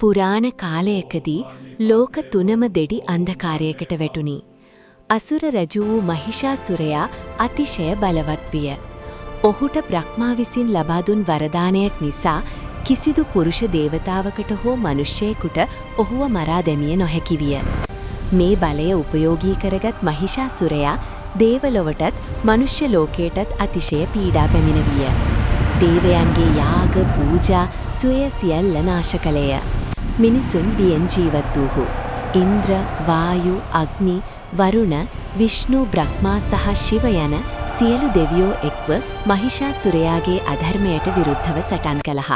පුරාණ කාලයකදී ලෝක තුනම දෙඩි අන්ධකාරයකට වැටුණි. අසුර රජු වූ මහිෂාසුරයා අතිශය බලවත් විය. ඔහුට බ්‍රහ්මා විසින් ලබා දුන් වරදානයක් නිසා කිසිදු පුරුෂ දේවතාවකට හෝ මිනිසෙකුට ඔහුව මරා දැමිය නොහැකි විය. මේ බලය උපයෝගී කරගත් මහිෂාසුරයා දේවලොවටත් මනුෂ්‍ය ලෝකයටත් අතිශය පීඩා පැමිණවිය. දේවයන්ගේ යාග පූජා සොය සියල්ල නාශ කළේය. මිනිසුන් බියෙන් ජීවත් වූහු. ඉන්ද්‍ර, වායු, අග්නි, වරුණ, විෂ්ණු, බ්‍රහ්මා සහ ශිව යන සියලු දෙවියෝ එක්ව මහිෂාසුරයාගේ අධර්මයට විරුද්ධව සටන් කළහ.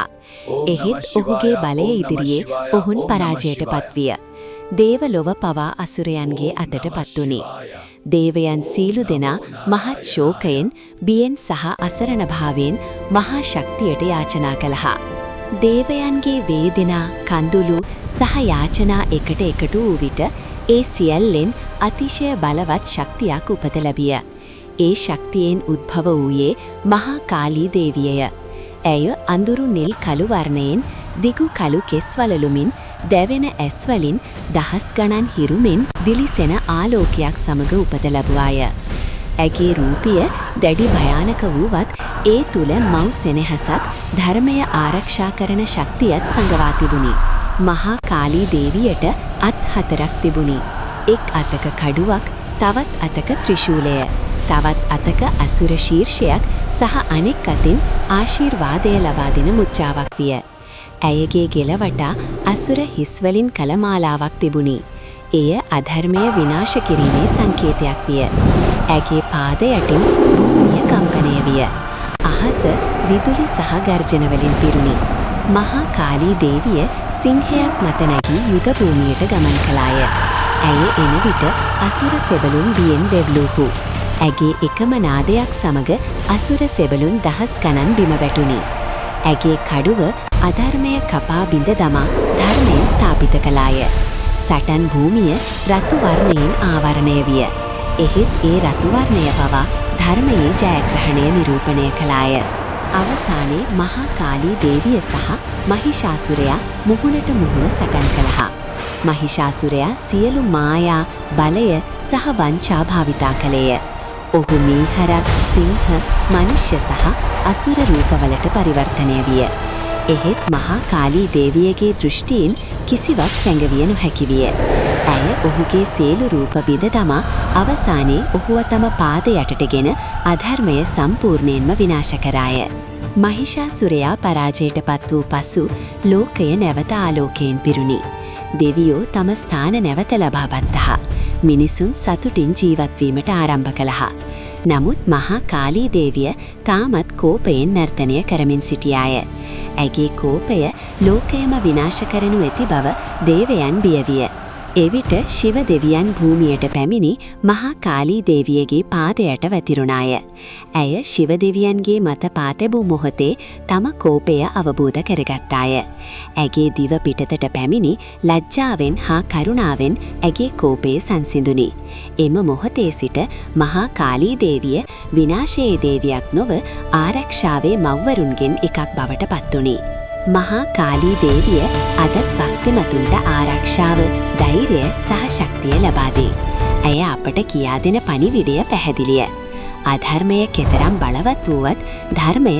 එහෙත් ඔහුගේ බලය ඉදිරියේ ඔවුන් පරාජයට පත්විය. දේවලොව පවා අසුරයන්ගේ අතට පත්වුණි. දේවයන් සීලු දෙනා මහත් ශෝකයෙන්, බියෙන් සහ අසරණභාවයෙන් මහා ශක්තියට යාචනා කළහ. දේවයන්ගේ වේදනා, කඳුළු සහ යාචනා එකට එකතු වූ විට ඒ සියල්ලෙන් අතිශය බලවත් ශක්තියක් උපත ලැබිය. ඒ ශක්තියෙන් උද්භව වූයේ මහා කාලී දේවියය. ඇය අඳුරු නිල් කළු වර්ණයෙන්, දිගු කළු කෙස් වලලුමින්, දැවෙන ඇස් වලින් දහස් ගණන් හිරුමින් දිලිසෙන ආලෝකයක් සමග උපත ලැබුවාය. ඇගේ රූපය දැඩි භයානක වූවත් ඒ තුල මව් සෙනෙහසත් ධර්මය ආරක්ෂා කරන ශක්තියත් සංගවා තිබුණි. මහා කාලී දේවියට අත් 4ක් තිබුණි. එක් අතක කඩුවක්, තවත් අතක ත්‍රිශූලය, තවත් අතක අසුර ශීර්ෂයක් සහ අනෙක් අතින් ආශිර්වාදය ලබා දෙන මුද්‍රාවක් විය. ඇයගේ ගෙලවටා අසුර හිස් වලින් කළ මාලාවක් තිබුණි. එය අධර්මය විනාශ කිරීමේ සංකේතයක් විය. ඇගේ පාද යටින් භූමිය කම්පණය විය. අහස විදුලි සහ ගර්ජන වලින් පිරුණි. මහා කාලී දේවිය සිංහයක් මත නැගී යුද භූමියට ගමන් කළාය. ඇය එන විට අසුර සෙබළුන් බියෙන් වෙව්ලූහු. ඇගේ එකම නාදයක් සමග අසුර සෙබළුන් දහස් ගණන් බිම වැටුණි. ඇගේ කඩුව අධර්මය කපා බිඳ දමා ධර්මය ස්ථාපිත කළාය. සටන් භූමිය රතු වර්ණයෙන් ආවරණය විය. එහෙත් ඒ රතු වර්ණය පවා ධර්මයේ ජයග්‍රහණය නිරූපණය කළාය. අවසානයේ මහා කාලී දේවිය සහ මහිෂාසුරයා මුහුණට මුහුණ සටන් කළහ. මහිෂාසුරයා සියලු මායා, බලය සහ වංචා භාවිතා කළේය. ඔහු මීහරක්, සිංහ, මනුෂ්‍ය සහ අසුර රූපවලට පරිවර්තනය විය. එහෙත් මහා කාලී දේවියගේ දෘෂ්ටීන් කිසිවක් සැඟවිය නොහැකි විය. ඇය ඔහුගේ සියලු රූප බිඳ දමා අවසානයේ ඔහුව තම පාද යටටගෙන අධර්මය සම්පූර්ණයෙන්ම විනාශ කරාය. මහිෂාසුරයා පරාජයට පත් වූ පසු ලෝකය නැවත ආලෝකයෙන් පිරුණි. දෙවියෝ තම ස්ථාන නැවත ලබා ගත්තහ. මිනිසුන් සතුටින් ජීවත් වීමට ආරම්භ කළහ. නමුත් මහා කාලී දේවිය තාමත් කෝපයෙන් නර්තනය කරමින් සිටියාය. ඇගේ කෝපය ලෝකයම විනාශ කරනු ඇති බව දේවයන් බියවිය. එවිට ශිව දෙවියන් භූමියට පැමිණි මහා කාලී දේවියගේ පාදයට වැතිරුණාය. ඇය ශිව දෙවියන්ගේ මත පා තැබූ මොහොතේ තම කෝපය අවබෝධ කරගත්තාය. ඇගේ දිව පිටතට පැමිණි ලැජ්ජාවෙන් හා කරුණාවෙන් ඇගේ කෝපය සංසිඳුණි. එම මොහොතේ සිට මහා කාලී දේවිය විනාශයේ දේවියක් නොව ආරක්ෂාවේ මව්වරුන්ගෙන් එකක් බවට පත්වුණි. මහා කාලී දේවිය අදත් භක්තිමතුන්ට ආරක්ෂාව, ධෛර්යය සහ ශක්තිය ලබා දේ. ඇය අපට කියා දෙන පණිවිඩය පැහැදිලිය. අධර්මය කෙතරම් බලවත් වුවත් ධර්මය